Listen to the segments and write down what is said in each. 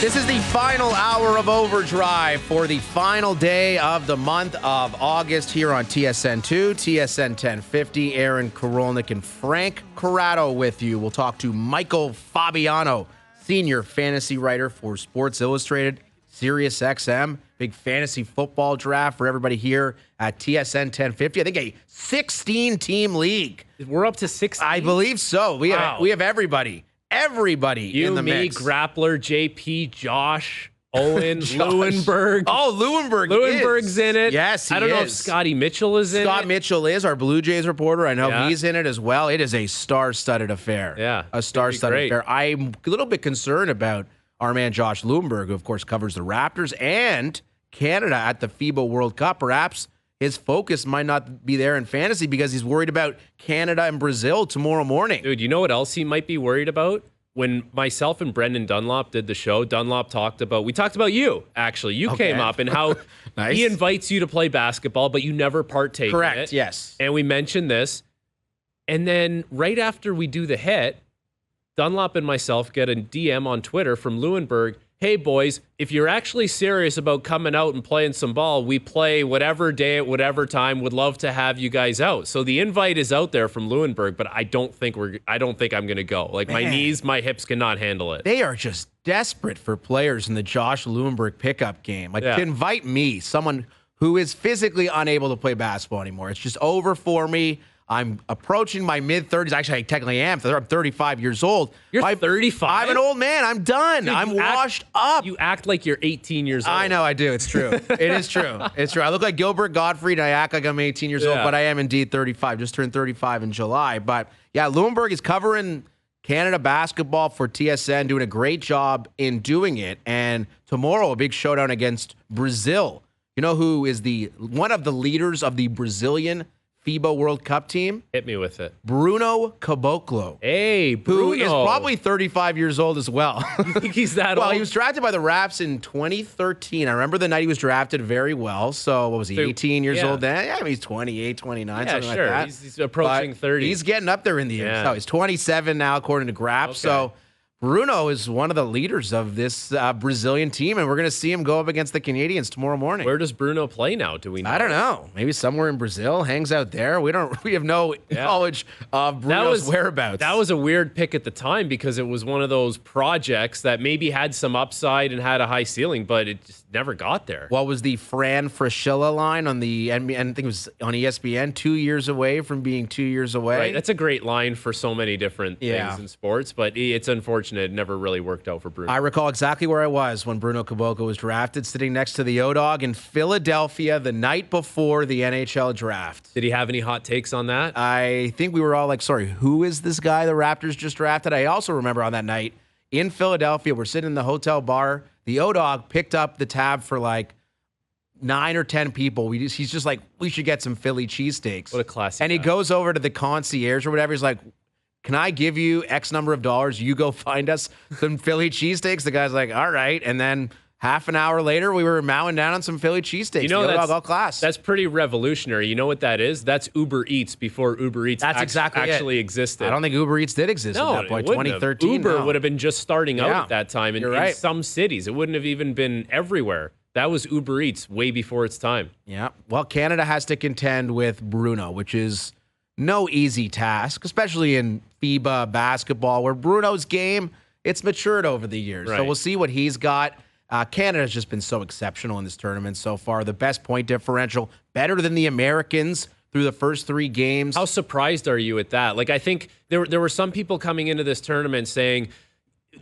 This is the final hour of OverDrive for the final day of the month of August here on TSN2, TSN 1050. Aaron Korolnek and Frank Corrado with you. We'll talk to Michael Fabiano, senior fantasy writer for Sports Illustrated, SiriusXM, big fantasy football draft for everybody here at TSN 1050. I think a 16-team league. We're up to 16? I believe so. We have everybody. Everybody in the mix. You, me, Grappler, JP, Josh, Owen, Lewenberg. Oh, Lewenberg's in it. Yes, he is. I don't know if Scotty Mitchell is in it. Scott Mitchell is our Blue Jays reporter. I know he's in it as well. It is a star-studded affair. Yeah. A star-studded affair. I'm a little bit concerned about our man Josh Lewenberg, who, of course, covers the Raptors and Canada at the FIBA World Cup. Perhaps his focus might not be there in fantasy because he's worried about Canada and Brazil tomorrow morning. Dude, you know what else he might be worried about? When myself and Brendan Dunlop did the show, we talked about you, actually. You came up and how Nice. He invites you to play basketball, but you never partake in it. Correct, yes. And we mentioned this. And then right after we do the hit, Dunlop and myself get a DM on Twitter from Lewenberg. Hey, boys, if you're actually serious about coming out and playing some ball, we play whatever day at whatever time. Would love to have you guys out. So the invite is out there from Lewenberg, but I don't think I'm going to go. Like, my knees, my hips cannot handle it. They are just desperate for players in the Josh Lewenberg pickup game. Like, to invite me, someone who is physically unable to play basketball anymore. It's just over for me. I'm approaching my mid-30s. Actually, I technically am. I'm 35 years old. You're 35? I'm an old man. I'm done. Dude, I'm washed up. You act like you're 18 years old. I know, I do. It's true. It is true. It's true. I look like Gilbert Gottfried, and I act like I'm 18 years old, but I am indeed 35. Just turned 35 in July. But, yeah, Lewenberg is covering Canada basketball for TSN, doing a great job in doing it. And tomorrow, a big showdown against Brazil. You know who is one of the leaders of the Brazilian FIBA World Cup team? Hit me with it. Bruno Caboclo. Hey, Bruno. Who is probably 35 years old as well. You think he's that old? Well, he was drafted by the Raps in 2013. I remember the night he was drafted very well. So, what was he, 18 years old then? Yeah, I mean, he's 28, 29, something sure. like that. He's approaching 30. He's getting up there in the years. Yeah. So he's 27 now, according to Grapp. Okay. So, Bruno is one of the leaders of this Brazilian team, and we're going to see him go up against the Canadians tomorrow morning. Where does Bruno play now? Do we know? I don't know. Maybe somewhere in Brazil, hangs out there. We have no knowledge of Bruno's whereabouts. That was a weird pick at the time because it was one of those projects that maybe had some upside and had a high ceiling, but it just never got there. What was the Fran Fraschilla line on the NBA? I think it was on ESPN, 2 years away from being 2 years away. Right. That's a great line for so many different things in sports, but it's unfortunate it never really worked out for Bruno. I recall exactly where I was when Bruno Caboclo was drafted, sitting next to the O-Dog in Philadelphia the night before the NHL draft. Did he have any hot takes on that? I think we were all like, sorry, who is this guy the Raptors just drafted? I also remember on that night in Philadelphia, we're sitting in the hotel bar. The O-Dog picked up the tab for like 9 or 10 people. He's just like, we should get some Philly cheesesteaks. What a classic. And he goes over to the concierge or whatever. He's like, can I give you X number of dollars? You go find us some Philly cheesesteaks. The guy's like, all right. And then half an hour later, we were mowing down on some Philly cheesesteaks. You know, that's all class. That's pretty revolutionary. You know what that is? That's Uber Eats before Uber Eats actually existed. I don't think Uber Eats did exist at that point. 2013. Uber would have been just starting out at that time in some cities. It wouldn't have even been everywhere. That was Uber Eats way before its time. Yeah. Well, Canada has to contend with Bruno, which is no easy task, especially in FIBA basketball, where Bruno's game, it's matured over the years. Right. So we'll see what he's got. Canada's just been so exceptional in this tournament so far. The best point differential, better than the Americans through the first 3 games. How surprised are you at that? Like, I think there were some people coming into this tournament saying,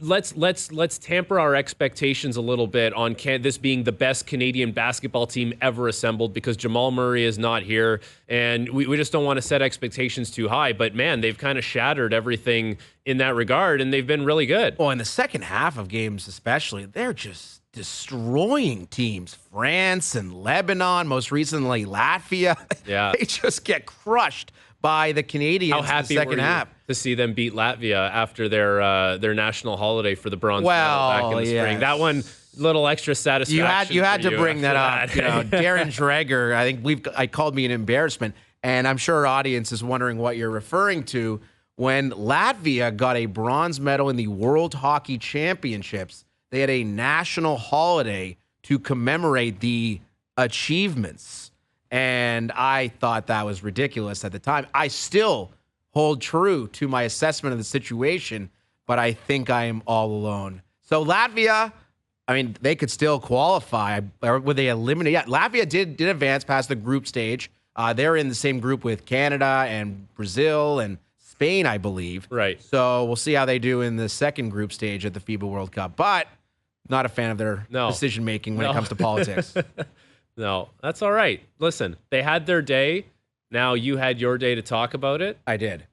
let's tamper our expectations a little bit on this being the best Canadian basketball team ever assembled because Jamal Murray is not here, and we just don't want to set expectations too high. But, man, they've kind of shattered everything in that regard, and they've been really good. Well, in the second half of games especially, they're just destroying teams. France and Lebanon, most recently Latvia. Yeah. They just get crushed by the Canadians How happy in the second half to see them beat Latvia after their national holiday for the bronze medal back in the spring. That one, little extra satisfaction. You had to bring that up. That. You know, Darren Dreger, I think I called me an embarrassment, and I'm sure our audience is wondering what you're referring to. When Latvia got a bronze medal in the World Hockey Championships, they had a national holiday to commemorate the achievements. And I thought that was ridiculous at the time. I still hold true to my assessment of the situation, but I think I am all alone. So Latvia, I mean, they could still qualify. Or would they eliminate? Yeah, Latvia did advance past the group stage. They're in the same group with Canada and Brazil and Spain, I believe. Right. So we'll see how they do in the second group stage at the FIBA World Cup. But not a fan of their decision-making when it comes to politics. No, that's all right. Listen, they had their day. Now you had your day to talk about it. I did.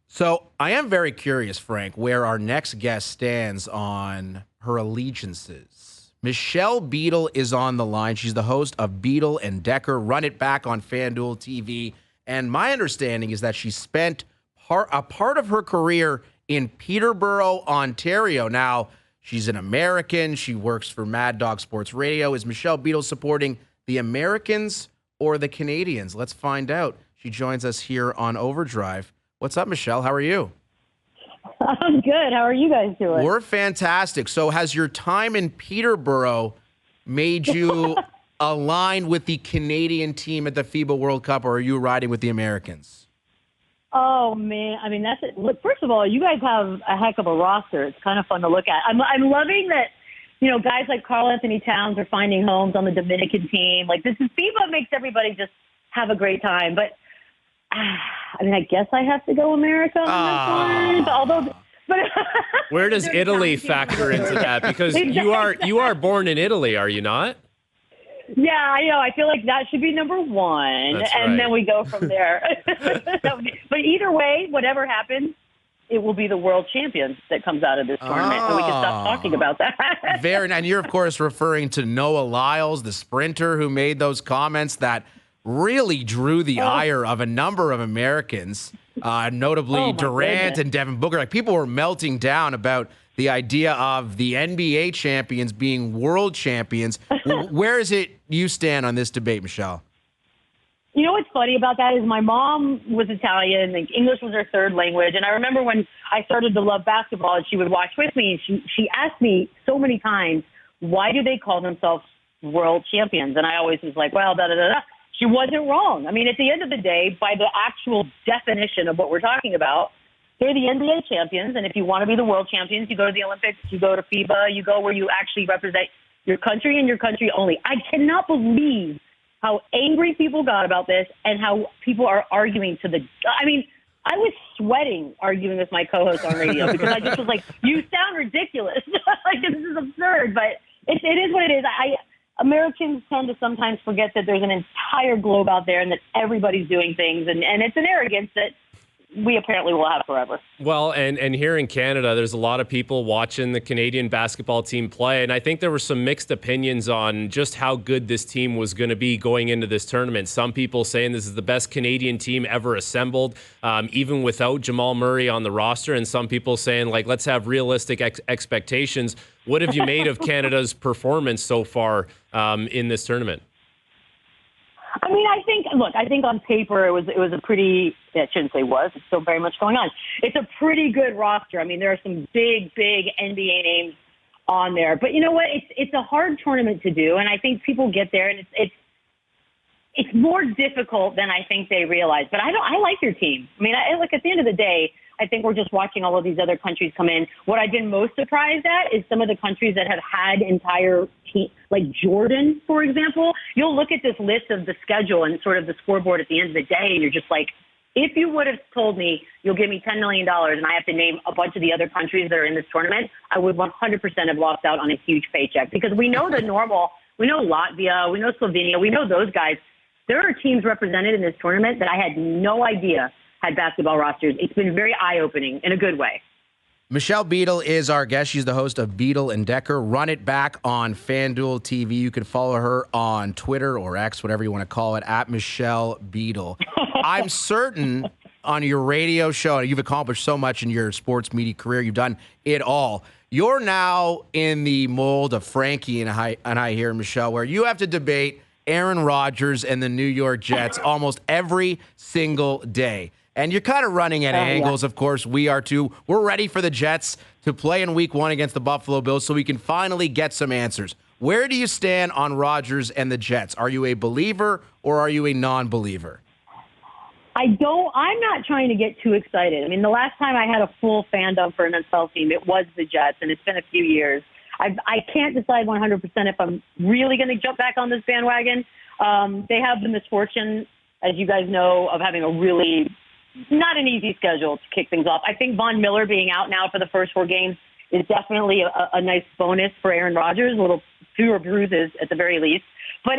So I am very curious, Frank, where our next guest stands on her allegiances. Michelle Beadle is on the line. She's the host of Beadle and Decker, Run It Back on FanDuel TV. And my understanding is that she spent a part of her career in Peterborough, Ontario. Now, she's an American. She works for Mad Dog Sports Radio. Is Michelle Beadle supporting the Americans or the Canadians? Let's find out. She joins us here on OverDrive. What's up, Michelle? How are you? I'm good. How are you guys doing? We're fantastic. So has your time in Peterborough made you align with the Canadian team at the FIBA World Cup, or are you riding with the Americans? Oh, man. I mean, that's it. Look, first of all, you guys have a heck of a roster. It's kind of fun to look at. I'm loving that, you know, guys like Karl Anthony Towns are finding homes on the Dominican team. Like, FIBA makes everybody just have a great time. But, I mean, I guess I have to go America on this one. Although, where does Italy factor into that? Because you are born in Italy, are you not? Yeah, I know. I feel like that should be number one, That's and right. then we go from there. But either way, whatever happens, it will be the world champions that comes out of this tournament, and we can stop talking about that. Very nice. And you're, of course, referring to Noah Lyles, the sprinter who made those comments that really drew the ire of a number of Americans, notably Durant and Devin Booker. Like, people were melting down about the idea of the NBA champions being world champions. Where is it you stand on this debate, Michelle? You know what's funny about that is my mom was Italian, and English was her third language. And I remember when I started to love basketball and she would watch with me, she asked me so many times, why do they call themselves world champions? And I always was like, well, da-da-da-da. She wasn't wrong. I mean, at the end of the day, by the actual definition of what we're talking about, they're the NBA champions, and if you want to be the world champions, you go to the Olympics, you go to FIBA, you go where you actually represent your country and your country only. I cannot believe how angry people got about this and how people are arguing I mean, I was sweating arguing with my co-host on radio because I just was like, you sound ridiculous. Like, this is absurd, but it is what it is. Americans tend to sometimes forget that there's an entire globe out there and that everybody's doing things, and it's an arrogance that we apparently will have forever. Well, and here in Canada, there's a lot of people watching the Canadian basketball team play, and I think there were some mixed opinions on just how good this team was going to be going into this tournament. Some people saying this is the best Canadian team ever assembled, even without Jamal Murray on the roster, and some people saying, like, let's have realistic expectations. What have you made of Canada's performance so far in this tournament? I mean, I think on paper it was a pretty, I shouldn't say was, it's still very much going on. It's a pretty good roster. I mean, there are some big NBA names on there. But you know what? It's a hard tournament to do, and I think people get there, and it's more difficult than I think they realize. But I like your team. I mean, look, at the end of the day, I think we're just watching all of these other countries come in. What I've been most surprised at is some of the countries that have had entire team, like Jordan, for example. You'll look at this list of the schedule and sort of the scoreboard at the end of the day, and you're just like, if you would have told me you'll give me $10 million and I have to name a bunch of the other countries that are in this tournament, I would 100% have lost out on a huge paycheck, because we know we know Latvia, we know Slovenia, we know those guys. There are teams represented in this tournament that I had no idea had basketball rosters. It's been very eye-opening in a good way. Michelle Beadle is our guest. She's the host of Beadle and Decker. Run It Back on FanDuel TV. You can follow her on Twitter or X, whatever you want to call it, at Michelle Beadle. I'm certain on your radio show, you've accomplished so much in your sports media career. You've done it all. You're now in the mold of Frankie and I here, Michelle, where you have to debate Aaron Rodgers and the New York Jets almost every single day. And you're kind of running at angles, of course. We are too. We're ready for the Jets to play in Week 1 against the Buffalo Bills so we can finally get some answers. Where do you stand on Rodgers and the Jets? Are you a believer or are you a non-believer? I'm not trying to get too excited. I mean, the last time I had a full fandom for an NFL team, it was the Jets, and it's been a few years. I can't decide 100% if I'm really going to jump back on this bandwagon. They have the misfortune, as you guys know, of having a really not an easy schedule to kick things off. I think Von Miller being out now for the first 4 games is definitely a nice bonus for Aaron Rodgers, a little fewer bruises at the very least. But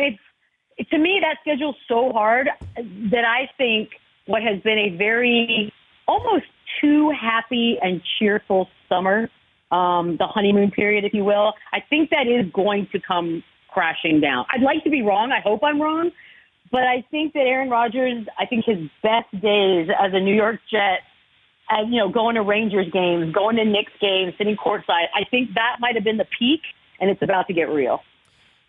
to me, that schedule's so hard that I think what has been a very almost too happy and cheerful summer, the honeymoon period, if you will, I think that is going to come crashing down. I'd like to be wrong. I hope I'm wrong. But I think that Aaron Rodgers, I think his best days as a New York Jet, going to Rangers games, going to Knicks games, sitting courtside, I think that might have been the peak, and it's about to get real.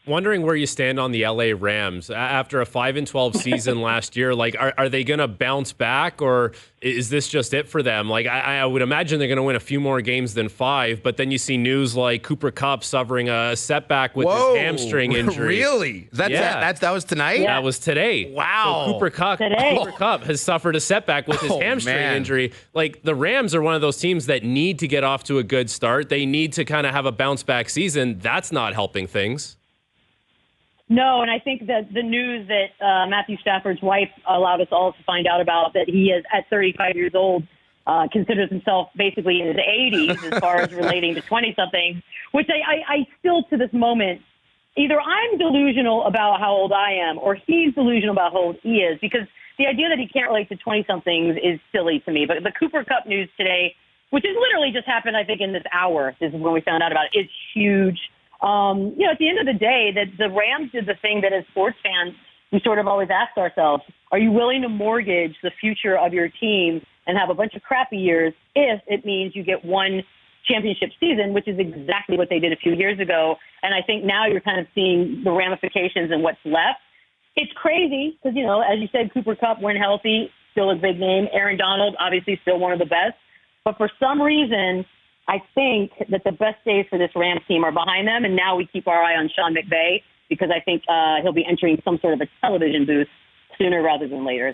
Wondering where you stand on the LA Rams after a 5-12 season last year. Like, are they going to bounce back, or is this just it for them? Like, I would imagine they're going to win a few more games than 5, but then you see news like Cooper Kupp suffering a setback with his hamstring injury. Really? That was tonight? Yeah. That was today. Wow. So Cooper Kupp has suffered a setback with his hamstring injury. Like, the Rams are one of those teams that need to get off to a good start. They need to kind of have a bounce back season. That's not helping things. No, and I think that the news that Matthew Stafford's wife allowed us all to find out about, that he is at 35 years old, considers himself basically in his 80s as far as relating to 20-somethings, which I still to this moment, either I'm delusional about how old I am or he's delusional about how old he is, because the idea that he can't relate to 20-somethings is silly to me. But the Cooper Kupp news today, which has literally just happened, I think, in this hour, this is when we found out about it, is huge. At the end of the day, that the Rams did the thing that as sports fans, we sort of always ask ourselves, are you willing to mortgage the future of your team and have a bunch of crappy years if it means you get one championship season, which is exactly what they did a few years ago. And I think now you're kind of seeing the ramifications and what's left. It's crazy because, as you said, Cooper Kupp, when healthy, still a big name. Aaron Donald, obviously still one of the best. But for some reason, I think that the best days for this Rams team are behind them, and now we keep our eye on Sean McVay because I think he'll be entering some sort of a television booth sooner rather than later.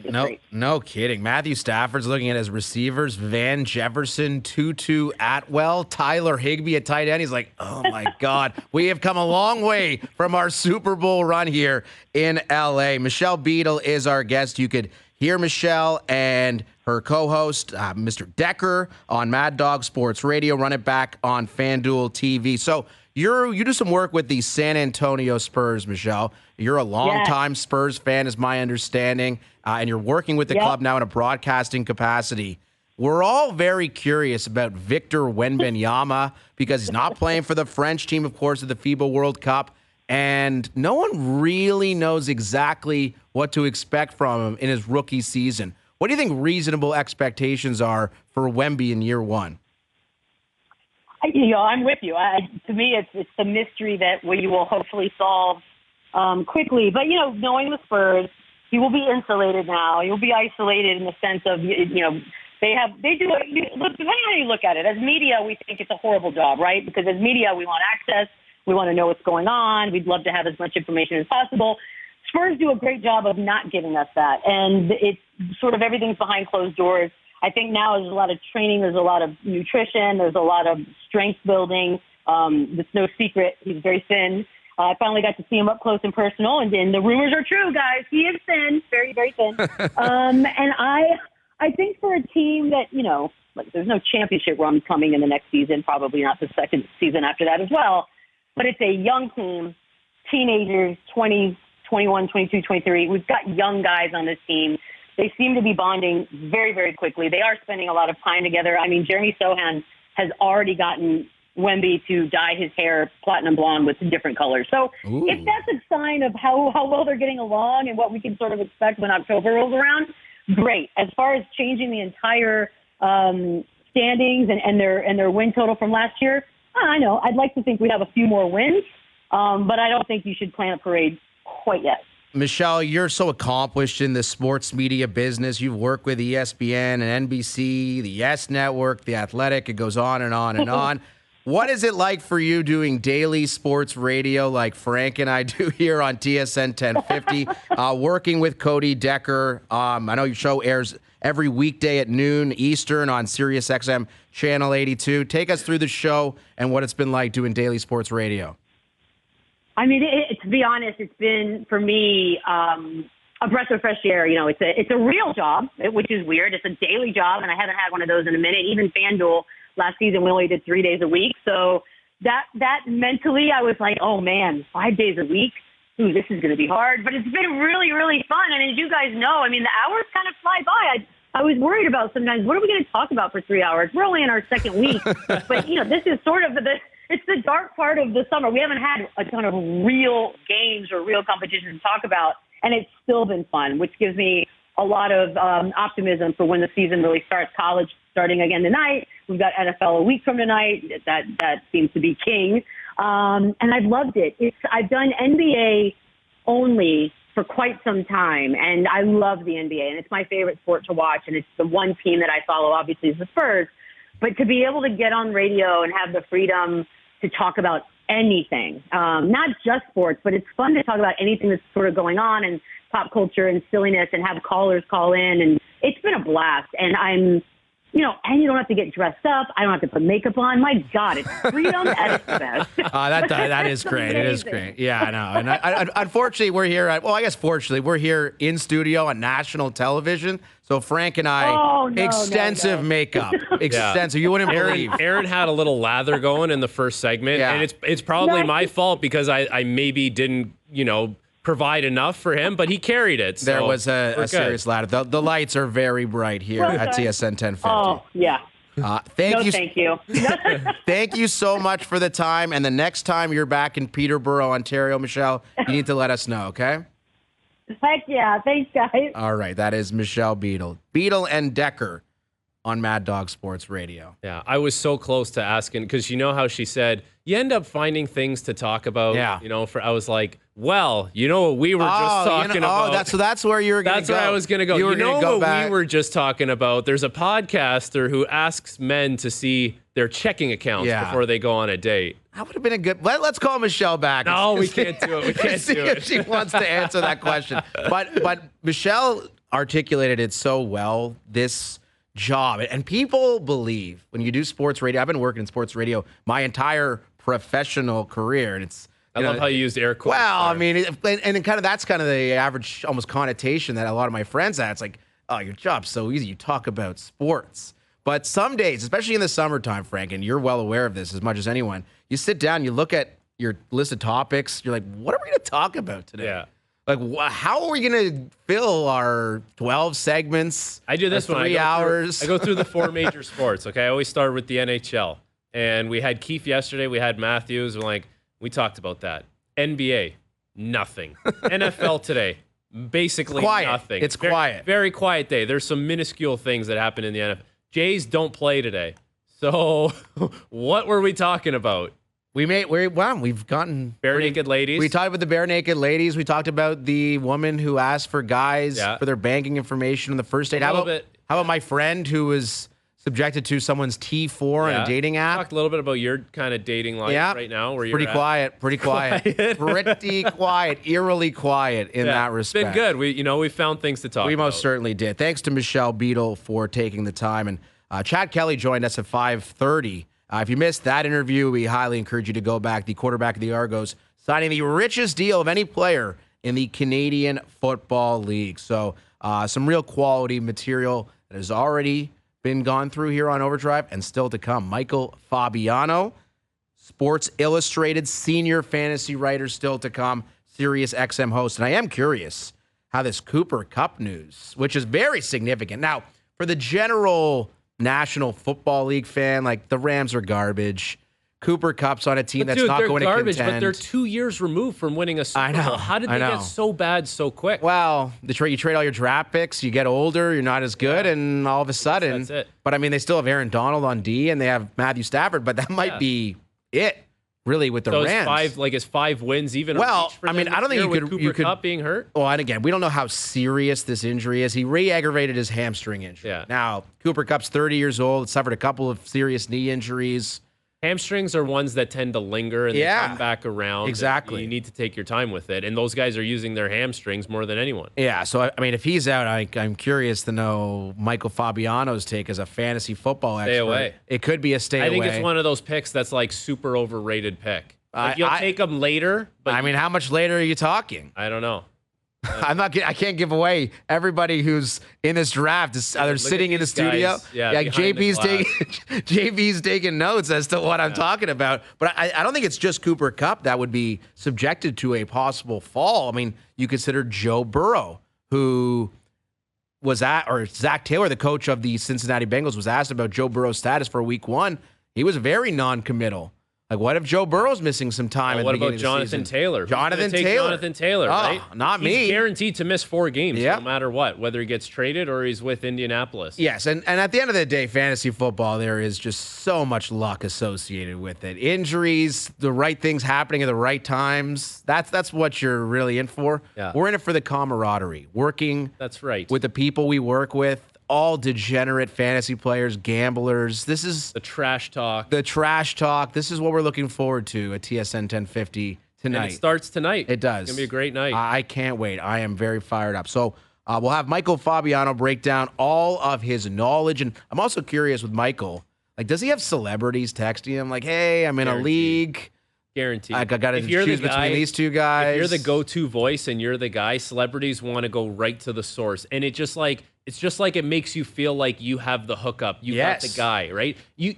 No kidding. Matthew Stafford's looking at his receivers: Van Jefferson, Tutu Atwell, Tyler Higbee at tight end. He's like, oh my God, we have come a long way from our Super Bowl run here in LA. Michelle Beadle is our guest. You could hear Michelle and her co-host, Mr. Decker, on Mad Dog Sports Radio. Run it back on FanDuel TV. So you do some work with the San Antonio Spurs, Michelle. You're a longtime Spurs fan, is my understanding, and you're working with the club now in a broadcasting capacity. We're all very curious about Victor Wembanyama because he's not playing for the French team, of course, at the FIBA World Cup. And no one really knows exactly what to expect from him in his rookie season. What do you think reasonable expectations are for Wemby in year 1? I'm with you. To me, it's the mystery that we will hopefully solve quickly. But, knowing the Spurs, he will be insulated now. He will be isolated in the sense of, they do, depending on how you look at it. As media, we think it's a horrible job, right? Because as media, we want access. We want to know what's going on. We'd love to have as much information as possible. Spurs do a great job of not giving us that. And it's sort of everything's behind closed doors. I think now there's a lot of training. There's a lot of nutrition. There's a lot of strength building. It's no secret. He's very thin. I finally got to see him up close and personal. And the rumors are true, guys. He is thin, very, very thin. And I think for a team that, there's no championship run coming in the next season, probably not the second season after that as well. But it's a young team, teenagers, 20, 21, 22, 23. We've got young guys on this team. They seem to be bonding very, very quickly. They are spending a lot of time together. I mean, Jeremy Sohan has already gotten Wemby to dye his hair platinum blonde with different colors. So if that's a sign of how well they're getting along and what we can sort of expect when October rolls around, great. As far as changing the entire standings and their win total from last year, I know. I'd like to think we'd have a few more wins, but I don't think you should plan a parade quite yet. Michelle, you're so accomplished in the sports media business. You've worked with ESPN and NBC, the Yes Network, The Athletic. It goes on and on and on. What is it like for you doing daily sports radio like Frank and I do here on TSN 1050, working with Cody Decker? I know your show airs every weekday at noon Eastern on SiriusXM Channel 82. Take us through the show and what it's been like doing daily sports radio. I mean, to be honest, it's been, for me, a breath of fresh air. You know, it's a real job, which is weird. It's a daily job, and I haven't had one of those in a minute. Even FanDuel, last season, we only did 3 days a week. So that mentally, I was like, oh, man, 5 days a week? Ooh, this is going to be hard. But it's been really, really fun. And as you guys know, I mean, the hours kind of fly by. I was worried about sometimes, what are we going to talk about for 3 hours? We're only in our second week. But, you know, this is sort of it's the dark part of the summer. We haven't had a ton of real games or real competition to talk about, and it's still been fun, which gives me a lot of optimism for when the season really starts. College starting again tonight. We've got NFL a week from tonight. That seems to be king, and I've loved it. I've done NBA only for quite some time, and I love the NBA, and it's my favorite sport to watch, and it's the one team that I follow, obviously, is the Spurs. But to be able to get on radio and have the freedom to talk about anything, not just sports, but it's fun to talk about anything that's sort of going on and pop culture and silliness and have callers call in. And it's been a blast. And and you don't have to get dressed up. I don't have to put makeup on. My God, it's freedom at its best. That is great. It is great. Yeah, I know. And unfortunately, we're here fortunately, we're here in studio on national television. So Frank and I, extensive makeup. Extensive. You wouldn't believe. Aaron had a little lather going in the first segment. Yeah. And it's probably my fault because I maybe didn't, provide enough for him, but he carried it. So there was a serious ladder. The lights are very bright here at TSN 1050. Oh, yeah. Thank you. Thank you so much for the time. And the next time you're back in Peterborough, Ontario, Michelle, you need to let us know, okay? Heck yeah. Thanks, guys. All right. That is Michelle Beadle. Beadle and Decker on Mad Dog Sports Radio. Yeah, I was so close to asking, because you know how she said, you end up finding things to talk about. Yeah. I was like, well, what we were just talking about. That's where you were going to go. That's where I was going to go. We were just talking about? There's a podcaster who asks men to see their checking accounts before they go on a date. That would have been a good. Let's call Michelle back. No, we can't do it. We can't see do if it. She wants to answer that question. But Michelle articulated it so well. This job, and people believe when you do sports radio. I've been working in sports radio my entire professional career, and I love how you used air quotes. Well, I mean, and that's kind of the average, almost connotation that a lot of my friends have. It's like, oh, your job's so easy. You talk about sports. But some days, especially in the summertime, Frank, and you're well aware of this as much as anyone, you sit down, you look at your list of topics, you're like, what are we going to talk about today? Yeah. Like, how are we going to fill our 12 segments? I do this 3 hours. I go through the four major sports, okay? I always start with the NHL. And we had Keith yesterday. We had Matthews. We talked about that. NBA, nothing. NFL today, basically nothing. It's quiet. Very quiet day. There's some minuscule things that happen in the NFL. Jays don't play today. So what were we talking about? We've gotten bare naked ladies. We talked about the bare naked ladies. We talked about the woman who asked for guys for their banking information on the first date. How about my friend who was subjected to someone's T4 on a dating app? Talked a little bit about your kind of dating life right now. Where Pretty quiet. Pretty quiet, eerily quiet in that respect. It's been good. We found things to talk about. We most certainly did. Thanks to Michelle Beadle for taking the time. And Chad Kelly joined us at 5:30. If you missed that interview, we highly encourage you to go back. The quarterback of the Argos signing the richest deal of any player in the Canadian Football League. So some real quality material that has already been gone through here on OverDrive and still to come. Michael Fabiano, Sports Illustrated senior fantasy writer, still to come. SiriusXM host. And I am curious how this Cooper Kupp news, which is very significant. Now, for the general National Football League fan, like, the Rams are garbage. Cooper Kupp's on a team that's not going to contend. But they're 2 years removed from winning a Super Bowl. How did they get so bad so quick? Well, you trade all your draft picks, you get older, you're not as good, and all of a sudden. That's it. But, I mean, they still have Aaron Donald on D, and they have Matthew Stafford, but that might be it. really with the So Rams. is 5 wins even a Well, reach for I mean, them I don't this think year you with could- Cooper you could- Kupp being hurt? Well, and again, we don't know how serious this injury is. He re-aggravated his hamstring injury. Yeah. Now, Cooper Kupp's 30 years old, suffered a couple of serious knee injuries. Hamstrings are ones that tend to linger and they Yeah. come back around. Exactly. You need to take your time with it. And those guys are using their hamstrings more than anyone. Yeah, so, I mean, if he's out, I'm curious to know Michael Fabiano's take as a fantasy football expert. Stay away. It could be a stay away. I think it's one of those picks that's like super overrated pick. Like you'll take them later, but I mean, how much later are you talking? I don't know. I can't give away everybody who's in this draft is either Look sitting at in the these guys, studio. behind the JP's taking notes as to what I'm talking about. But I don't think it's just Cooper Kupp that would be subjected to a possible fall. I mean, you consider Joe Burrow, who was or Zach Taylor, the coach of the Cincinnati Bengals, was asked about Joe Burrow's status for week 1. He was very non-committal. Like, what if Joe Burrow's missing some time at the What beginning about of the Jonathan season? Taylor? Who's Jonathan gonna take Taylor. Jonathan Taylor, Oh, right? not He's me. guaranteed to miss 4 games Yep. no matter what, whether he gets traded or he's with Indianapolis. Yes, and at the end of the day, fantasy football, there is just so much luck associated with it. Injuries, the right things happening at the right times. That's what you're really in for. Yeah. We're in it for the camaraderie, working That's right. with the people we work with, all degenerate fantasy players, gamblers. This is the trash talk. the trash talk. This is what we're looking forward to at TSN 1050 tonight. And it starts tonight. It does. It's going to be a great night. I can't wait. I am very fired up. So we'll have Michael Fabiano break down all of his knowledge. And I'm also curious with Michael, like, does he have celebrities texting him like, hey, I'm in a Guaranteed. league. Guaranteed. I got to If you're choose the guy- between these two guys. If you're the go-to voice and you're the guy, celebrities want to go right to the source. And it's just like it makes you feel like you have the hookup. You got the guy, right? You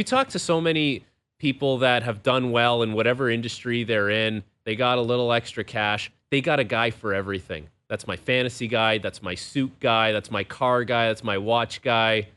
talk to so many people that have done well in whatever industry they're in. They got a little extra cash. They got a guy for everything. That's my fantasy guy. That's my suit guy. That's my car guy. That's my watch guy.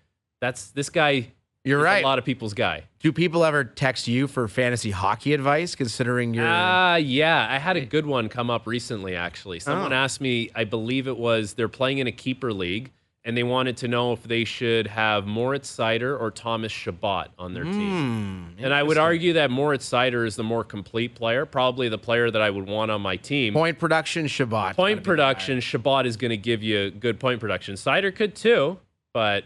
That's this guy. You're is right. A lot of people's guy. Do people ever text you for fantasy hockey advice, considering you're... Yeah. I had a good one come up recently, actually. Someone asked me, I believe it was, they're playing in a keeper league, and they wanted to know if they should have Moritz Seider or Thomas Chabot on their team. And I would argue that Moritz Seider is the more complete player, probably the player that I would want on my team. Point production, Shabbat. Point production, Chabot is going to give you good point production. Seider could too, but...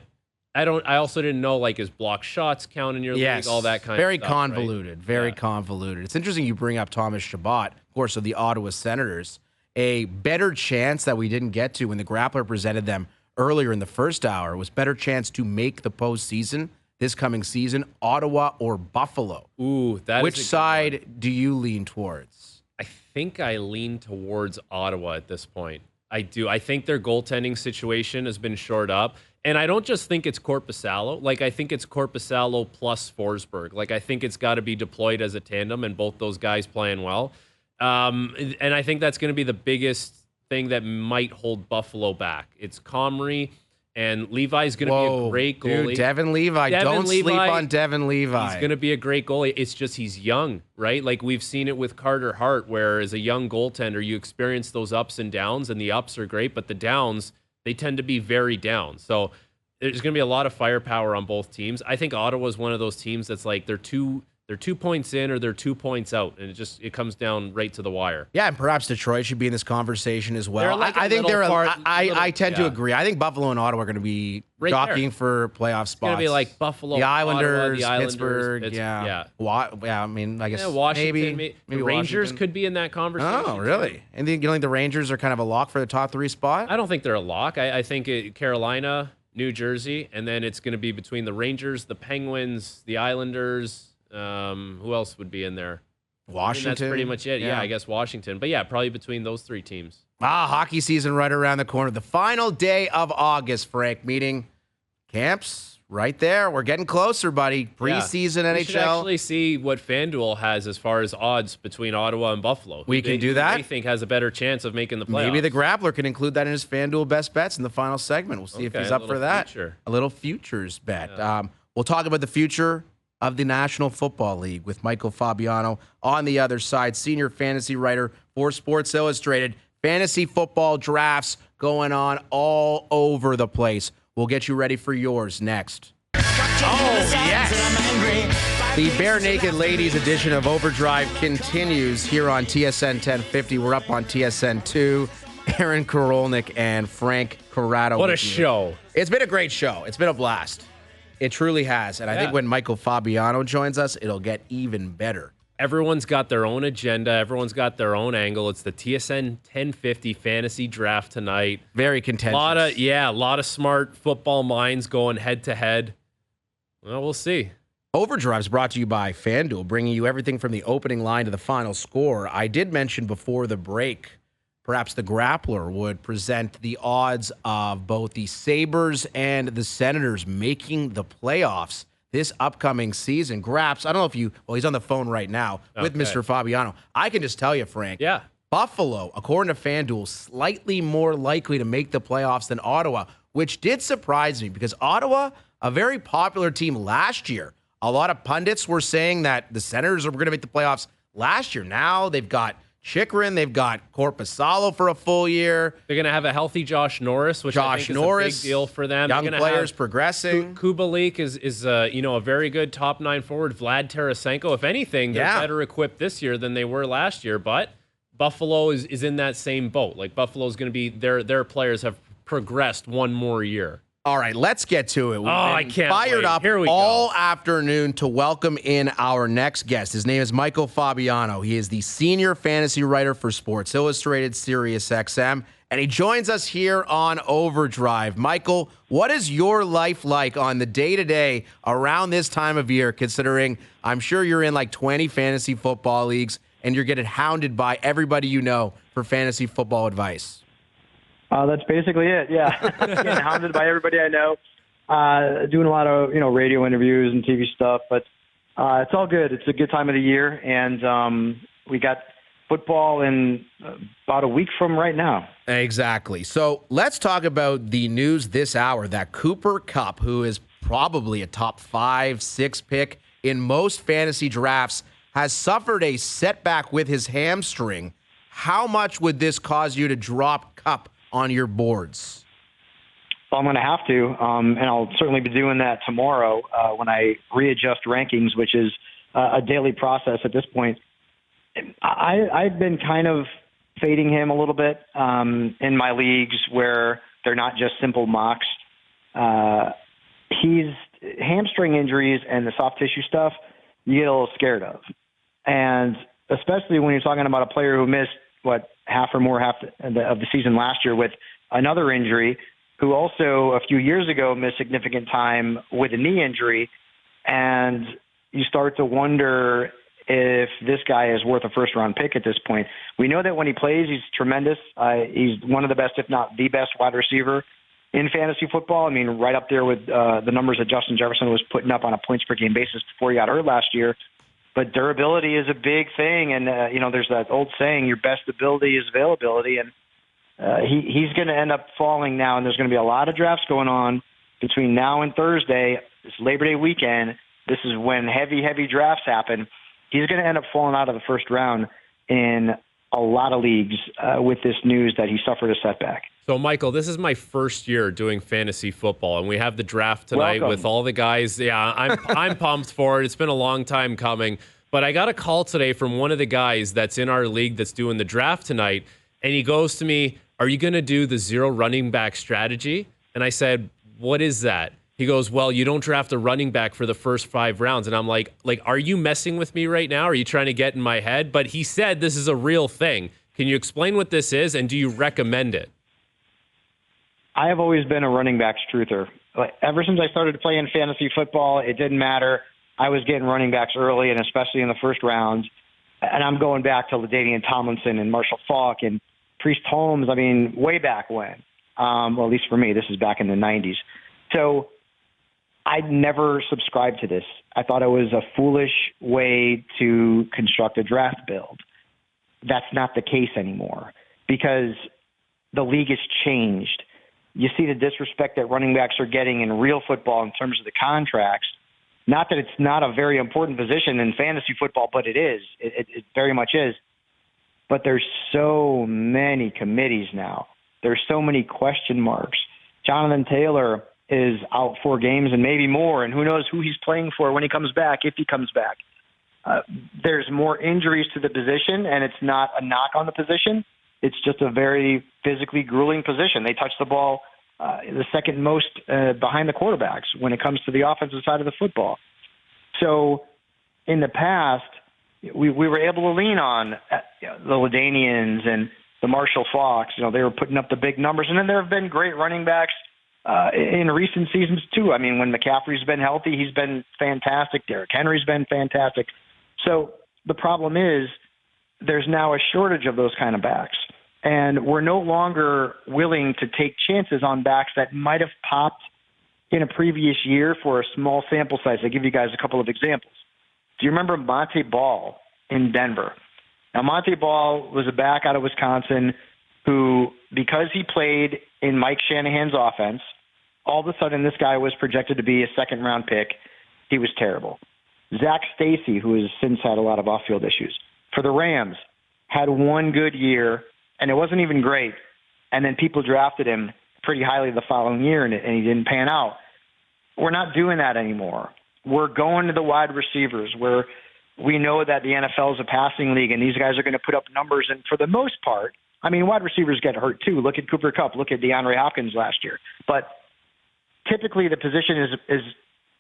I also didn't know like his block shots count in your league, all that kind very of stuff. convoluted, very convoluted. It's interesting you bring up Thomas Chabot, of course, of the Ottawa Senators. A better chance that we didn't get to when the Grappler presented them earlier in the first hour was better chance to make the postseason this coming season, Ottawa or Buffalo. Ooh, that Which is a good side one. do you lean towards? I think I lean towards Ottawa at this point. I do. I think their goaltending situation has been shored up. And I don't just think it's Korpisalo. Like, I think it's Korpisalo plus Forsberg. Like, I think it's got to be deployed as a tandem and both those guys playing well. And I think that's going to be the biggest thing that might hold Buffalo back. It's Comrie, and Levi's going to be a great goalie. Dude, Devin Levi. Don't sleep on Devin Levi. He's going to be a great goalie. It's just he's young, right? Like we've seen it with Carter Hart, where as a young goaltender, you experience those ups and downs, and the ups are great, but the downs, they tend to be very down. So there's going to be a lot of firepower on both teams. I think Ottawa is one of those teams that's like they're 2 points in or they're 2 points out, and it comes down right to the wire. Yeah, and perhaps Detroit should be in this conversation as well. Like I think I tend to yeah. agree. I think Buffalo and Ottawa are going to be Right jockeying for playoff spots. It's going to be like Buffalo, the Islanders, Ottawa, the Pittsburgh. yeah. I mean, I guess Washington. maybe the Rangers Washington. could be in that conversation. Oh, really? And you don't think the Rangers are kind of a lock for the top 3 spot? I don't think they're a lock. I think Carolina, New Jersey, and then it's going to be between the Rangers, the Penguins, the Islanders. Who else would be in there? Washington. That's pretty much it. Yeah, I guess Washington. But yeah, probably between those 3 teams. Hockey season right around the corner. The final day of August, Frank, meeting camps right there. We're getting closer, buddy. Preseason We NHL. should actually see what FanDuel has as far as odds between Ottawa and Buffalo. We can do that. I think has a better chance of making the playoffs. Maybe the Grappler can include that in his FanDuel best bets in the final segment. We'll see if Okay, he's a up for little that. future. A little futures bet. We'll talk about the future of the National Football League with Michael Fabiano on the other side, senior fantasy writer for Sports Illustrated. Fantasy football drafts going on all over the place. We'll get you ready for yours next. Oh, yes. The Bare Naked Ladies edition of Overdrive continues here on TSN 1050. We're up on TSN 2. Aaron Korolnek and Frank Corrado. What a show. It's been a great show. It's been a blast. It truly has. And I think when Michael Fabiano joins us, it'll get even better. Everyone's got their own agenda. Everyone's got their own angle. It's the TSN 1050 fantasy draft tonight. Very contentious. A lot of smart football minds going head to head. Well, we'll see. Overdrive is brought to you by FanDuel, bringing you everything from the opening line to the final score. I did mention before the break, perhaps the Grappler would present the odds of both the Sabres and the Senators making the playoffs this upcoming season. Graps, I don't know if he's on the phone right now with Mr. Fabiano. I can just tell you, Frank. Yeah. Buffalo, according to FanDuel, slightly more likely to make the playoffs than Ottawa, which did surprise me because Ottawa, a very popular team last year. A lot of pundits were saying that the Senators were going to make the playoffs last year. Now they've got Chikrin, they've got Korpisalo for a full year. They're going to have a healthy Josh Norris, which I think is a big deal for them. Young players progressing. Kubalik is a very good top 9 forward. Vlad Tarasenko, if anything, they're better equipped this year than they were last year. But Buffalo is in that same boat. Like Buffalo's going to be their players have progressed one more year. All right, let's get to it. I can't fired wait. up Here we all go. afternoon to welcome in our next guest. His name is Michael Fabiano. He is the senior fantasy writer for Sports Illustrated, SiriusXM, and he joins us here on Overdrive. Michael, what is your life like on the day-to-day around this time of year, considering I'm sure you're in like 20 fantasy football leagues and you're getting hounded by everybody you know for fantasy football advice? That's basically it. Yeah, getting hounded by everybody I know. Doing a lot of radio interviews and TV stuff, but it's all good. It's a good time of the year, and we got football in about a week from right now. Exactly. So let's talk about the news this hour that Cooper Kupp, who is probably a top 5-6 pick in most fantasy drafts, has suffered a setback with his hamstring. How much would this cause you to drop Kupp on your boards? Well, I'm going to have to, and I'll certainly be doing that tomorrow when I readjust rankings, which is a daily process at this point. I've been kind of fading him a little bit in my leagues where they're not just simple mocks. He's hamstring injuries and the soft tissue stuff you get a little scared of. And especially when you're talking about a player who missed, half of the season last year with another injury, who also a few years ago missed significant time with a knee injury. And you start to wonder if this guy is worth a first-round pick at this point. We know that when he plays, he's tremendous. He's one of the best, if not the best, wide receiver in fantasy football. I mean, right up there with the numbers that Justin Jefferson was putting up on a points-per-game basis before he got hurt last year. But durability is a big thing, and there's that old saying, your best ability is availability, and he's going to end up falling now, and there's going to be a lot of drafts going on between now and Thursday. It's Labor Day weekend. This is when heavy drafts happen. He's going to end up falling out of the first round in a lot of leagues with this news that he suffered a setback. So, Michael, this is my first year doing fantasy football, and we have the draft tonight with all the guys. Yeah, I'm pumped for it. It's been a long time coming. But I got a call today from one of the guys that's in our league that's doing the draft tonight, and he goes to me, "Are you going to do the 0 running back strategy?" And I said, "What is that?" He goes, "Well, you don't draft a running back for the first 5 rounds." And I'm like, are you messing with me right now? Are you trying to get in my head? But he said this is a real thing. Can you explain what this is, and do you recommend it? I have always been a running backs truther. Ever since I started playing fantasy football, it didn't matter. I was getting running backs early, and especially in the first round. And I'm going back to LaDainian Tomlinson and Marshall Faulk and Priest Holmes. I mean, way back when. Well, at least for me, this is back in the 90s. So I never subscribed to this. I thought it was a foolish way to construct a draft build. That's not the case anymore because the league has changed. You see the disrespect that running backs are getting in real football in terms of the contracts. Not that it's not a very important position in fantasy football, but it is. It very much is. But there's so many committees now. There's so many question marks. Jonathan Taylor is out 4 games and maybe more, and who knows who he's playing for when he comes back, if he comes back. There's more injuries to the position, and it's not a knock on the position. It's just a very physically grueling position. They touch the ball the second most behind the quarterbacks when it comes to the offensive side of the football. So in the past, we were able to lean on the LaDainians and the Marshall Faulks. They were putting up the big numbers. And then there have been great running backs in recent seasons, too. I mean, when McCaffrey's been healthy, he's been fantastic. Derrick Henry's been fantastic. So the problem is there's now a shortage of those kind of backs. And we're no longer willing to take chances on backs that might have popped in a previous year for a small sample size. I'll give you guys a couple of examples. Do you remember Monte Ball in Denver? Now, Monte Ball was a back out of Wisconsin who, because he played in Mike Shanahan's offense, all of a sudden this guy was projected to be a second-round pick. He was terrible. Zach Stacy, who has since had a lot of off-field issues, for the Rams, had one good year, and it wasn't even great. And then people drafted him pretty highly the following year, and he didn't pan out. We're not doing that anymore. We're going to the wide receivers where we know that the NFL is a passing league, and these guys are going to put up numbers. And for the most part, I mean, wide receivers get hurt too. Look at Cooper Kupp. Look at DeAndre Hopkins last year. But typically the position is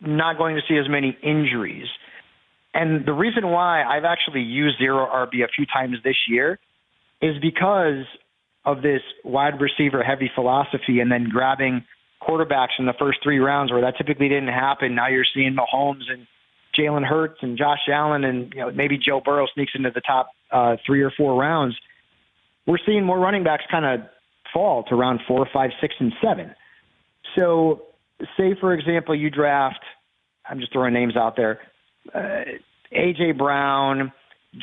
not going to see as many injuries. And the reason why I've actually used zero RB a few times this year is because of this wide receiver heavy philosophy and then grabbing quarterbacks in the first 3 rounds where that typically didn't happen. Now you're seeing Mahomes and Jalen Hurts and Josh Allen and maybe Joe Burrow sneaks into the top 3 or 4 rounds. We're seeing more running backs kind of fall to round 4, 5, 6, and 7. So say, for example, you draft, I'm just throwing names out there, A.J. Brown,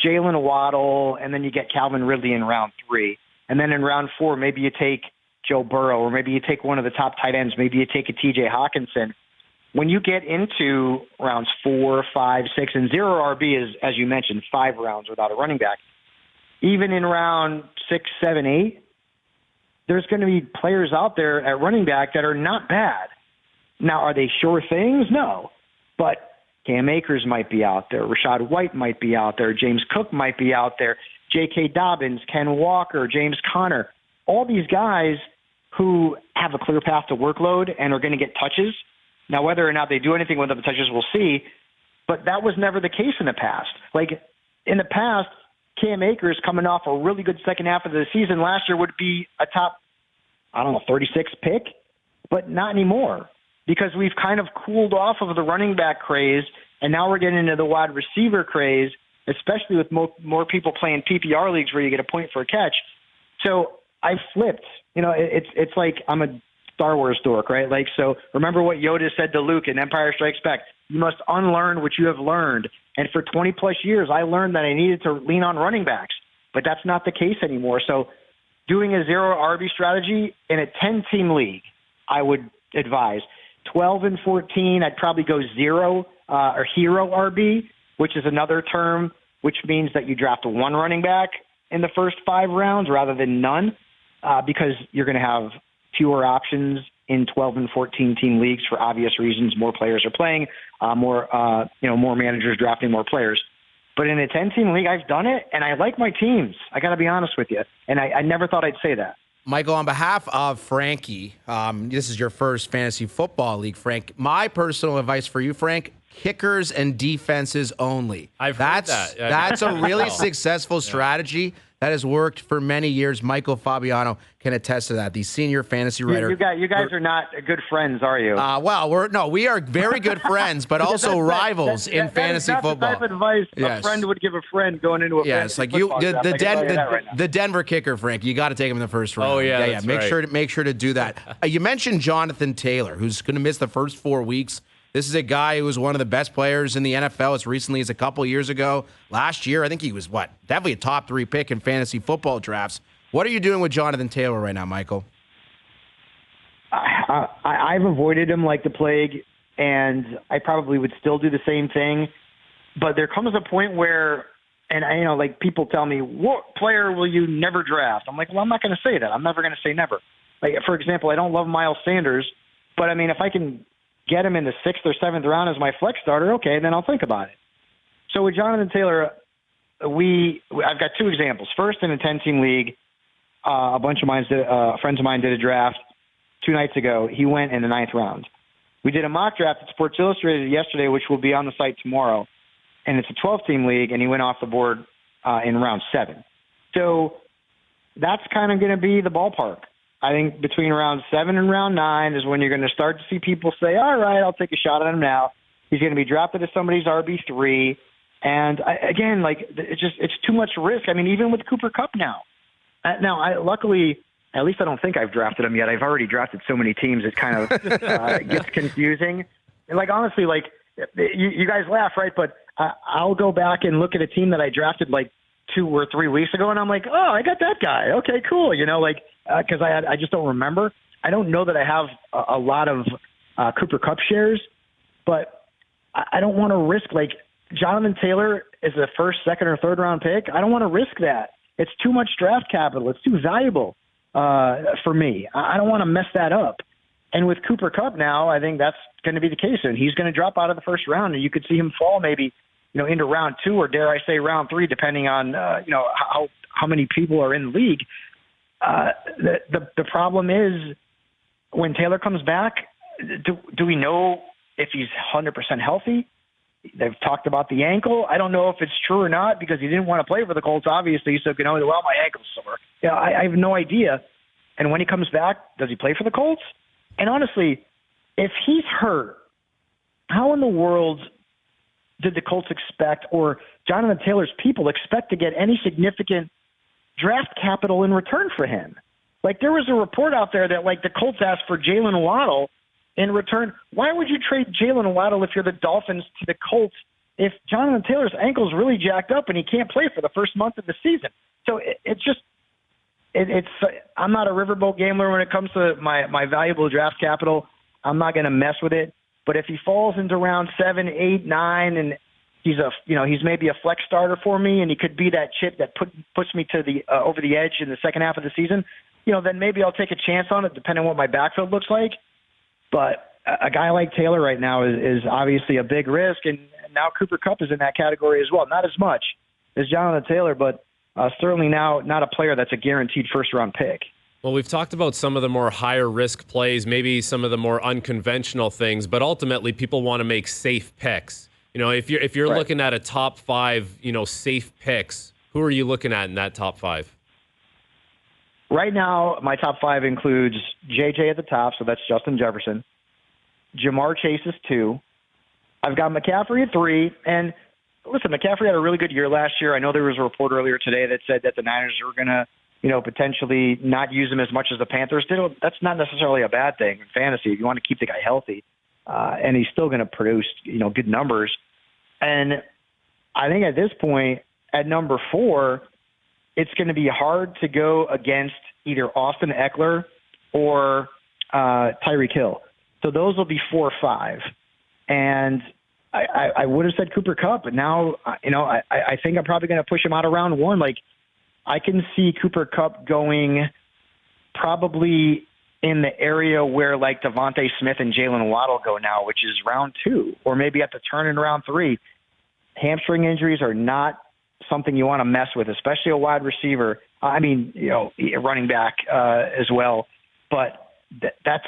Jalen Waddle, and then you get Calvin Ridley in round 3. And then in round 4, maybe you take Joe Burrow, or maybe you take one of the top tight ends, maybe you take a T.J. Hawkinson. When you get into rounds 4, 5, 6, and zero RB is, as you mentioned, 5 rounds without a running back. Even in round 6, 7, 8, there's going to be players out there at running back that are not bad. Now, are they sure things? No. But Cam Akers might be out there. Rashad White might be out there. James Cook might be out there. J.K. Dobbins, Ken Walker, James Conner. All these guys who have a clear path to workload and are going to get touches. Now, whether or not they do anything with the touches, we'll see. But that was never the case in the past. Like, in the past, Cam Akers coming off a really good second half of the season last year would be a top, 36 pick. But not anymore, because we've kind of cooled off of the running back craze, and now we're getting into the wide receiver craze, especially with more people playing PPR leagues where you get a point for a catch. So I flipped. It's like I'm a Star Wars dork, right? Like, so remember what Yoda said to Luke in Empire Strikes Back. You must unlearn what you have learned. And for 20 plus years, I learned that I needed to lean on running backs, but that's not the case anymore. So doing a zero RB strategy in a 10-team league, I would advise. 12 and 14, I'd probably go zero or hero RB, which is another term, which means that you draft 1 running back in the first 5 rounds rather than none, because you're going to have fewer options in 12 and 14 team leagues for obvious reasons. More players are playing, more managers drafting more players. But in a 10-team league, I've done it, and I like my teams. I got to be honest with you, and I never thought I'd say that. Michael, on behalf of Frankie, this is your first fantasy football league, Frank. My personal advice for you, Frank, kickers and defenses only. Heard that. That's a really successful strategy that has worked for many years. Michael Fabiano can attest to that. The senior fantasy writer. You guys are not good friends, are you? We are very good friends, but also rivals in fantasy football. That's the type of advice a friend would give a friend going into a fantasy football draft. The Denver kicker, Frank. You got to take him in the first round. Oh yeah. Make sure to do that. You mentioned Jonathan Taylor, who's going to miss the first 4 weeks. This is a guy who was one of the best players in the NFL as recently as a couple years ago. Last year, I think he was, definitely a top 3 pick in fantasy football drafts. What are you doing with Jonathan Taylor right now, Michael? I've avoided him like the plague, and I probably would still do the same thing. But there comes a point where, and people tell me, what player will you never draft? I'm like, well, I'm not going to say that. I'm never going to say never. Like, for example, I don't love Miles Sanders, But, I mean, if I can get him in the 6th or 7th round as my flex starter, okay, then I'll think about it. So with Jonathan Taylor, I've got 2 examples. First, in a 10-team league, a bunch of friends of mine did a draft 2 nights ago. He went in the 9th round. We did a mock draft at Sports Illustrated yesterday, which will be on the site tomorrow, and it's a 12-team league, and he went off the board in round 7. So that's kind of going to be the ballpark. I think between round 7 and round 9 is when you're going to start to see people say, all right, I'll take a shot at him now. He's going to be drafted as somebody's RB3. And again, like, it's too much risk. I mean, even with Cooper Kupp now. Luckily, at least I don't think I've drafted him yet. I've already drafted so many teams, it kind of gets confusing. And, like, honestly, like, you guys laugh, right? But I'll go back and look at a team that I drafted like 2 or 3 weeks ago, and I'm like, oh, I got that guy. Okay, cool. You know, like, because I just don't remember. I don't know that I have a lot of Cooper Kupp shares, but I don't want to risk, like, Jonathan Taylor is a 1st, 2nd, or 3rd round pick. I don't want to risk that. It's too much draft capital. It's too valuable for me. I don't want to mess that up. And with Cooper Kupp now, I think that's going to be the case. And he's going to drop out of the 1st round, and you could see him fall maybe, into round 2 or, dare I say, round 3, depending on, how many people are in the league. The problem is when Taylor comes back, do we know if he's 100% healthy? They've talked about the ankle. I don't know if it's true or not because he didn't want to play for the Colts, obviously. So, my ankle's sore. Yeah, I have no idea. And when he comes back, does he play for the Colts? And honestly, if he's hurt, how in the world did the Colts expect, or Jonathan Taylor's people expect, to get any significant draft capital in return for him? Like, there was a report out there that, like, the Colts asked for Jalen Waddle in return. Why would you trade Jalen Waddle if you're the Dolphins to the Colts if Jonathan Taylor's ankle's really jacked up and he can't play for the first month of the season? So it's I'm not a riverboat gambler when it comes to my valuable draft capital. I'm not going to mess with it. But if he falls into round 7, 8, 9, and he's maybe a flex starter for me, and he could be that chip that puts me to the over the edge in the second half of the season, then maybe I'll take a chance on it, depending on what my backfield looks like. But a guy like Taylor right now is obviously a big risk, and now Cooper Kupp is in that category as well. Not as much as Jonathan Taylor, but certainly now not a player that's a guaranteed first-round pick. Well, we've talked about some of the more higher-risk plays, maybe some of the more unconventional things, but ultimately people want to make safe picks. If you're right. looking at a top 5, safe picks, who are you looking at in that top 5? Right now, my top 5 includes JJ at the top, so that's Justin Jefferson. Jamar Chase is 2. I've got McCaffrey at 3. And listen, McCaffrey had a really good year last year. I know there was a report earlier today that said that the Niners were going to, potentially not use him as much as the Panthers did. That's not necessarily a bad thing in fantasy. You want to keep the guy healthy, and he's still going to produce, good numbers. And I think at this point, at number 4, it's going to be hard to go against either Austin Eckler or Tyreek Hill. So those will be 4 or 5. And I would have said Cooper Kupp, but now, I think I'm probably going to push him out of round 1. Like, I can see Cooper Kupp going probably in the area where, like, Devontae Smith and Jalen Waddle go now, which is round 2, or maybe at the turn in round 3. Hamstring injuries are not something you want to mess with, especially a wide receiver. I mean, running back as well. But that's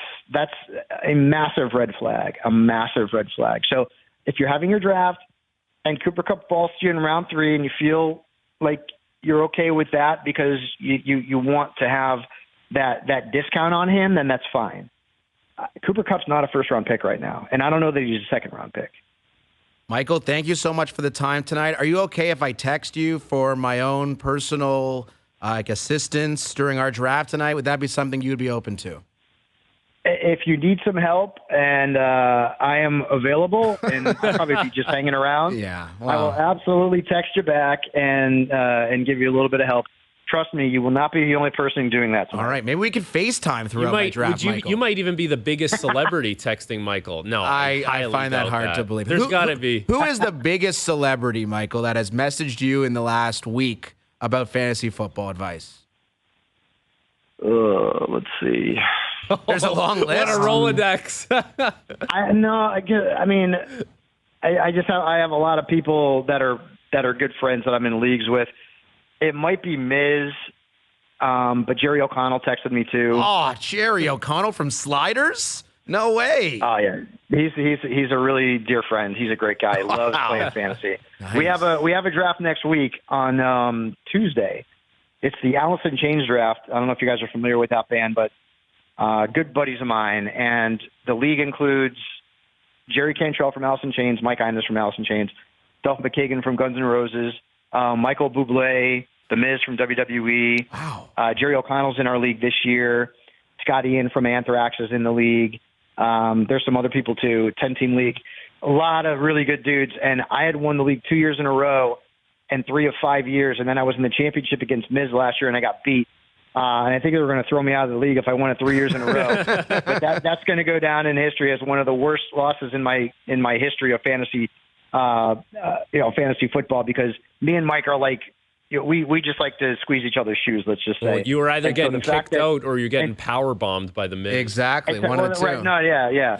a massive red flag, So if you're having your draft and Cooper Kupp falls to you in round 3 and you feel like you're okay with that because you want to have that discount on him, then that's fine. Cooper Kupp's not a first-round pick right now, and I don't know that he's a second-round pick. Michael, thank you so much for the time tonight. Are you okay if I text you for my own personal assistance during our draft tonight? Would that be something you'd be open to? If you need some help, and I am available, and I'll probably be just hanging around. Yeah, wow. I will absolutely text you back and give you a little bit of help. Trust me, you will not be the only person doing that tonight. All right, maybe we could FaceTime throughout my draft, Michael. You might even be the biggest celebrity texting Michael. No, I find that hard to believe. There's got to be. Who is the biggest celebrity, Michael, that has messaged you in the last week about fantasy football advice? Let's see. There's a long list. What a Rolodex. I have a lot of people that are good friends that I'm in leagues with. It might be Miz, but Jerry O'Connell texted me too. Oh, Jerry O'Connell from Sliders? No way. Oh yeah, he's a really dear friend. He's a great guy. He loves playing fantasy. Nice. We have a draft next week on Tuesday. It's the Allison Chains draft. I don't know if you guys are familiar with that band, but good buddies of mine. And the league includes Jerry Cantrell from Allison Chains, Mike Inez from Allison Chains, Duff McKagan from Guns N' Roses, Michael Bublé, The Miz from WWE. Wow. Jerry O'Connell's in our league this year. Scott Ian from Anthrax is in the league. There's some other people too, 10-team league. A lot of really good dudes. And I had won the league 2 years in a row and 3 of 5 years. And then I was in the championship against Miz last year and I got beat. And I think they were going to throw me out of the league if I won it 3 years in a row. But that's going to go down in history as one of the worst losses in my history of fantasy, fantasy football, because me and Mike are like, we just like to squeeze each other's shoes, let's just say. Well, you were either getting kicked out or you're getting power bombed by the Miz. Exactly. One of the two. Right, no, yeah.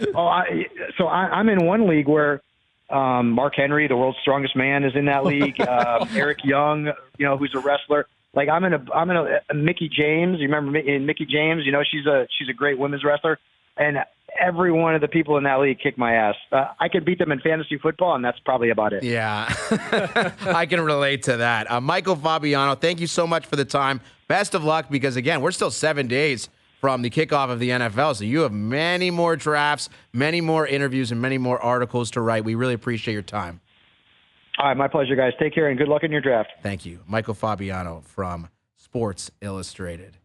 I'm in one league where Mark Henry, the world's strongest man, is in that league. Eric Young, who's a wrestler. Like I'm in a Mickey James. You remember Mickey James? She's a great women's wrestler, and every one of the people in that league kicked my ass. I could beat them in fantasy football, and that's probably about it. Yeah, I can relate to that. Michael Fabiano, thank you so much for the time. Best of luck, because again, we're still 7 days from the kickoff of the NFL, so you have many more drafts, many more interviews, and many more articles to write. We really appreciate your time. All right, my pleasure, guys. Take care, and good luck in your draft. Thank you. Michael Fabiano from Sports Illustrated.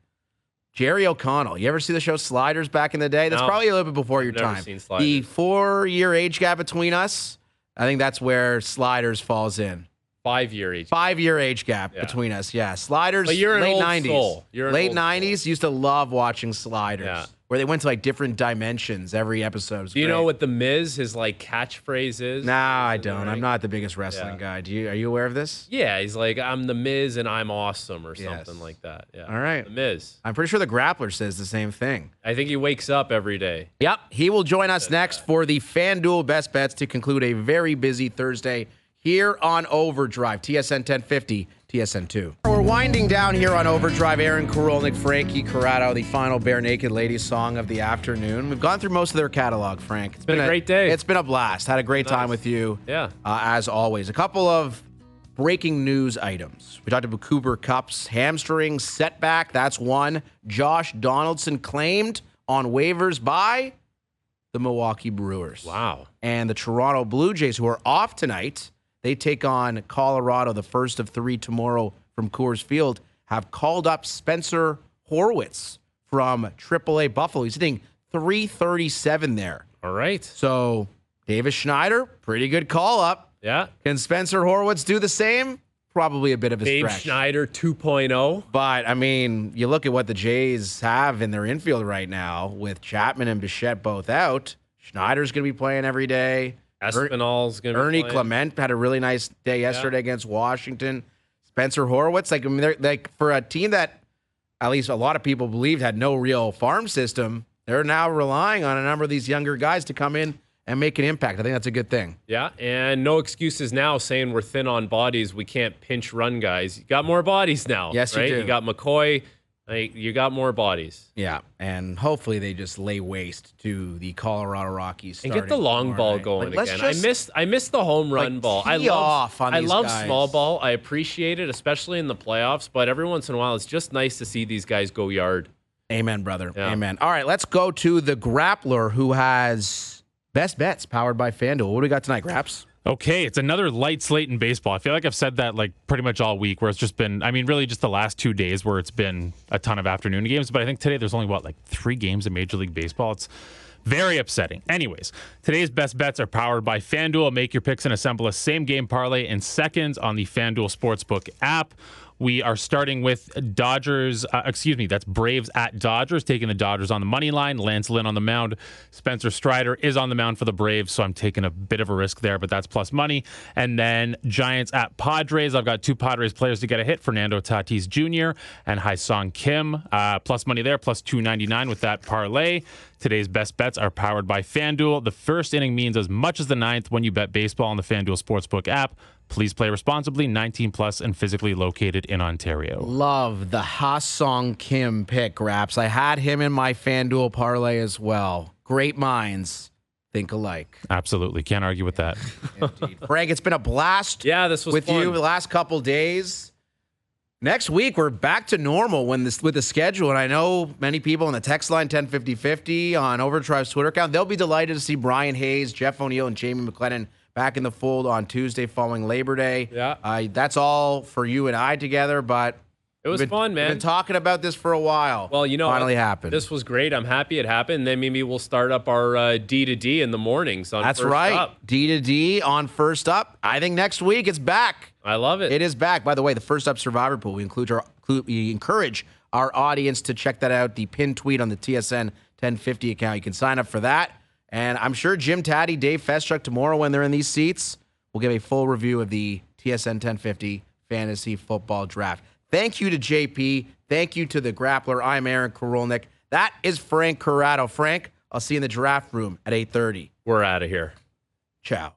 Jerry O'Connell. You ever see the show Sliders back in the day? That's probably a little bit before your time. Seen Sliders. The 4-year age gap between us, I think that's where Sliders falls in. 5-year age. 5-year age gap between us. Yeah, Sliders. But you're an late old 90s. soul. You're an late old 90s. soul. Used to love watching Sliders. Yeah. Where they went to like different dimensions every episode. Do you know what the Miz, his like catchphrase is? Nah, I don't. I'm not the biggest wrestling guy. Are you aware of this? Yeah, he's like, I'm the Miz and I'm awesome or something like that. Yeah. All right. The Miz. I'm pretty sure the Grappler says the same thing. I think he wakes up every day. Yep. He will join us next for the FanDuel Best Bets to conclude a very busy Thursday here on OverDrive. TSN 1050, TSN 2. We're winding down here on OverDrive. Aaron Korolnek, Frankie Corrado, the final Bare Naked Ladies song of the afternoon. We've gone through most of their catalog, Frank. It's been a great day. It's been a blast. Had a great time with you. Yeah. As always. A couple of breaking news items. We talked about Cooper Kupp's hamstring setback. That's one. Josh Donaldson claimed on waivers by the Milwaukee Brewers. Wow. And the Toronto Blue Jays, who are off tonight, they take on Colorado, the first of 3 tomorrow from Coors Field, have called up Spencer Horwitz from AAA Buffalo. He's hitting .337 there. All right. So Davis Schneider, pretty good call up. Yeah. Can Spencer Horwitz do the same? Probably a bit of a Dave stretch. Schneider 2.0. But, I mean, you look at what the Jays have in their infield right now with Chapman and Bichette both out. Schneider's going to be playing every day. Espinal's going to be Ernie playing. Clement had a really nice day yesterday against Washington. Spencer Horwitz, like, I mean, they're, like, for a team that at least a lot of people believed had no real farm system, they're now relying on a number of these younger guys to come in and make an impact. I think that's a good thing. Yeah, and no excuses now saying we're thin on bodies. We can't pinch run guys. You got more bodies now. Yes, right? you do. You got McCoy. You got more bodies. Yeah, and hopefully they just lay waste to the Colorado Rockies and get the long ball going again. I miss the home run ball. I love guys. Small ball. I appreciate it, especially in the playoffs. But every once in a while, it's just nice to see these guys go yard. Amen, brother. Yeah. Amen. All right, let's go to the Grappler, who has Best Bets powered by FanDuel. What do we got tonight, Graps? Okay, it's another light slate in baseball. I feel like I've said that like pretty much all week, where it's just been, I mean, really just the last 2 days where it's been a ton of afternoon games. But I think today there's only, 3 games in Major League Baseball. It's very upsetting. Anyways, today's Best Bets are powered by FanDuel. Make your picks and assemble a same-game parlay in seconds on the FanDuel Sportsbook app. We are starting with Dodgers. That's Braves at Dodgers, taking the Dodgers on the money line. Lance Lynn on the mound. Spencer Strider is on the mound for the Braves, so I'm taking a bit of a risk there, but that's plus money. And then Giants at Padres. I've got 2 Padres players to get a hit, Fernando Tatis Jr. and Hai-Sung Kim. Plus money there, plus 299 with that parlay. Today's best bets are powered by FanDuel. The first inning means as much as the ninth when you bet baseball on the FanDuel Sportsbook app. Please play responsibly, 19 plus, and physically located in Ontario. Love the Ha-Sung Kim pick, Raps. I had him in my FanDuel parlay as well. Great minds think alike. Absolutely. Can't argue with that. Indeed. Frank, it's been a blast This was with fun. you the last couple days. Next week, we're back to normal with the schedule. And I know many people on the text line, 105050, on OverDrive's Twitter account, they'll be delighted to see Brian Hayes, Jeff O'Neill, and Jamie McLennan back in the fold on Tuesday following Labor Day. Yeah. That's all for you and I together, but It was fun, man. We've been talking about this for a while. Well, finally happened. This was great. I'm happy it happened. And then maybe we'll start up our D to D in the mornings on That's First right. Up. D to D on First Up. I think next week it's back. I love it. It is back. By the way, the First Up Survivor Pool. We encourage our audience to check that out. The pinned tweet on the TSN 1050 account. You can sign up for that. And I'm sure Jim Taddy, Dave Feschuk tomorrow when they're in these seats will give a full review of the TSN 1050 Fantasy Football Draft. Thank you to JP. Thank you to the Grappler. I'm Aaron Korolnek. That is Frank Corrado. Frank, I'll see you in the draft room at 8:30. We're out of here. Ciao.